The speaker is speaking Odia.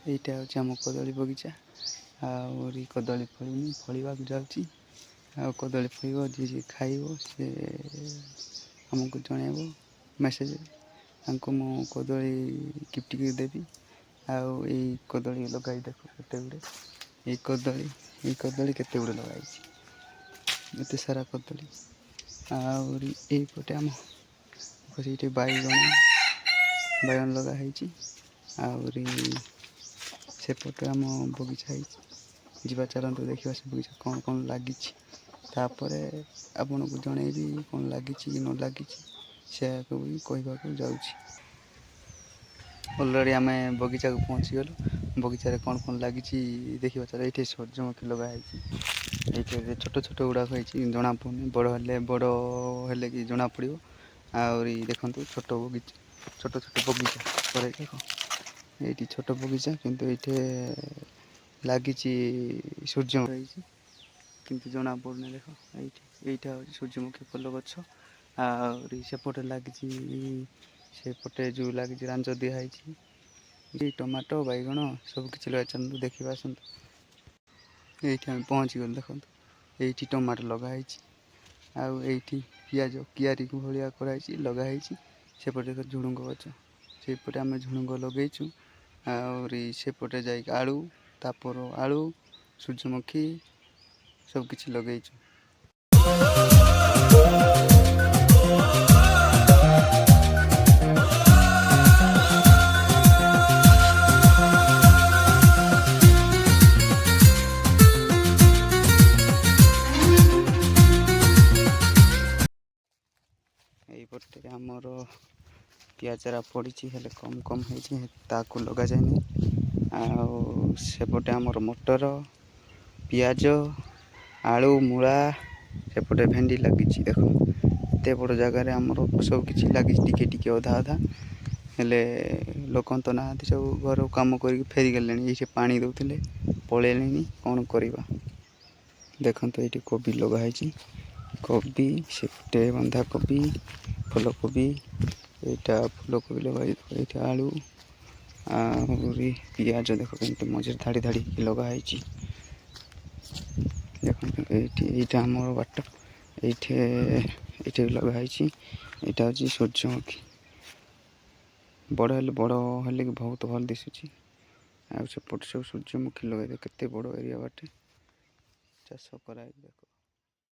এইটা হচ্ছে ଆମ କଦଳୀ ବଗିଚା। ଆହୁରି କଦଳୀ ଫଳିନି, ଫଳିବାକୁ ଯାଉଛି। ଆଉ କଦଳୀ ଫଳିବ, ଯିଏ ଖାଇବ ସେ ଆମକୁ ଜଣାଇବ ମେସେଜରେ। ତାଙ୍କୁ ମୁଁ କଦଳୀ ଗିଫ୍ଟ ଦେବି। ଆଉ ଏଇ କଦଳୀ ଲଗାଇ ଦେଖ କେତେ ଗୁଡ଼ିଏ। ଏଇ କଦଳୀ କେତେ ଗୁଡ଼ିଏ ଲଗାଇଛି, ଏତେ ସାରା କଦଳୀ। ଆହୁରି ଏଇପଟେ ଆମ ସେଇଠି ବାଇଗଣ ଲଗା ହେଇଛି। ଆହୁରି ସେପଟେ ଆମ ବଗିଚା ହେଇଛି। ଯିବା ଚାଲନ୍ତୁ ଦେଖିବା ସେ ବଗିଚା କ'ଣ କ'ଣ ଲାଗିଛି। ତାପରେ ଆପଣଙ୍କୁ ଜଣେଇବି କ'ଣ ଲାଗିଛି କି ନ ଲାଗିଛି, ସେୟାକୁ ବି କହିବାକୁ ଯାଉଛି। ଅଲରେଡ଼ି ଆମେ ବଗିଚାକୁ ପହଞ୍ଚିଗଲୁ। ବଗିଚାରେ କ'ଣ କ'ଣ ଲାଗିଛି ଦେଖିବା ଚାଲ। ଏଇଠି ସୂର୍ଯ୍ୟମୁଖୀ ଲଗା ହେଇଛି। ଏଇଠି ଛୋଟ ଛୋଟ ଗୁଡ଼ାକ ହେଇଛି, ଜଣାପଡ଼ୁନି। ବଡ଼ ହେଲେ କି ଜଣାପଡ଼ିବ। ଆହୁରି ଦେଖନ୍ତୁ ଛୋଟ ବଗିଚା ପରେ ଦେଖ, ଏଇଠି ଛୋଟ ବଗିଚା କିନ୍ତୁ ଏଇଠି ଲାଗିଛି ସୂର୍ଯ୍ୟମୁଖୀ ହେଇଛି କିନ୍ତୁ ଜଣାପଡ଼ୁନି। ଦେଖ ଏଇଟା ହେଉଛି ସୂର୍ଯ୍ୟମୁଖୀ ଫୁଲ ଗଛ। ଆହୁରି ସେପଟେ ଲାଗିଛି, ସେପଟେ ଯେଉଁ ଲାଗିଛି ରାଞ୍ଜ ଦିଆ ହେଇଛି। ଏଇ ଟମାଟୋ ବାଇଗଣ ସବୁ କିଛି ଲଗାଇଛନ୍ତି, ଦେଖିବା ଆସନ୍ତୁ। ଏଇଠି ଆମେ ପହଞ୍ଚିଗଲୁ। ଦେଖନ୍ତୁ ଏଇଠି ଟମାଟୋ ଲଗା ହେଇଛି। ଆଉ ଏଇଠି ପିଆଜ କିଆରି ଭଳିଆ କରାହେଇଛି, ଲଗା ହେଇଛି। ସେପଟେ ଝୁଡ଼ୁଙ୍ଗ ଗଛ, ସେପଟେ ଆମେ ଝୁଡ଼ୁଙ୍ଗ ଲଗେଇଛୁ। ଆହୁରି ସେପଟେ ଯାଇକି ଆଳୁ, ତାପରେ ଆଳୁ, ସୂର୍ଯ୍ୟମୁଖୀ ସବୁ କିଛି ଲଗେଇଛୁ। ଏଇପଟେ ଆମର ପିଆଜରା ପଡ଼ିଛି, ହେଲେ କମ୍ ହେଇଛି, ତାକୁ ଲଗାଯାଇନି। ଆଉ ସେପଟେ ଆମର ମଟର, ପିଆଜ, ଆଳୁ, ମୂଳା, ସେପଟେ ଭେଣ୍ଡି ଲାଗିଛି। ଦେଖ ଏତେ ବଡ଼ ଜାଗାରେ ଆମର ସବୁ କିଛି ଲାଗିଛି, ଟିକେ ଅଧା। ହେଲେ ଲୋକ ତ ନାହାନ୍ତି, ସବୁ ଘର କାମ କରିକି ଫେରିଗଲେଣି। ଏଇଠି ପାଣି ଦେଉଥିଲେ, ପଳେଇଲେଣି। କ'ଣ କରିବା। ଦେଖନ୍ତୁ ଏଇଠି କୋବି ଲଗା ହେଇଛି, କୋବି, ସେପଟେ ବନ୍ଧାକୋବି, ଫୁଲକୋବି। ଏଇଟା ଫୁଲକୋବି ଲଗା ହେଇଛି। ଏଇଟା ଆଳୁ, ଆହୁରି ପିଆଜ ଦେଖ କେମିତି ମଝିରେ ଧାଡ଼ି ହେଇକି ଲଗା ହେଇଛି। ଦେଖନ୍ତୁ ଏଇଟା ଆମର ବାଟ, ଏଇଠି ଲଗା ହେଇଛି। ଏଇଟା ହେଉଛି ସୂର୍ଯ୍ୟମୁଖୀ। ବଡ଼ ହେଲେ କି ବହୁତ ଭଲ ଦିଶୁଛି। ଆଉ ସେପଟେ ସବୁ ସୂର୍ଯ୍ୟମୁଖୀ ଲଗାଇଲେ କେତେ ବଡ଼ ଏରିଆ ବାଟେ ଚାଷ କରାହେଇଛି। ଦେଖ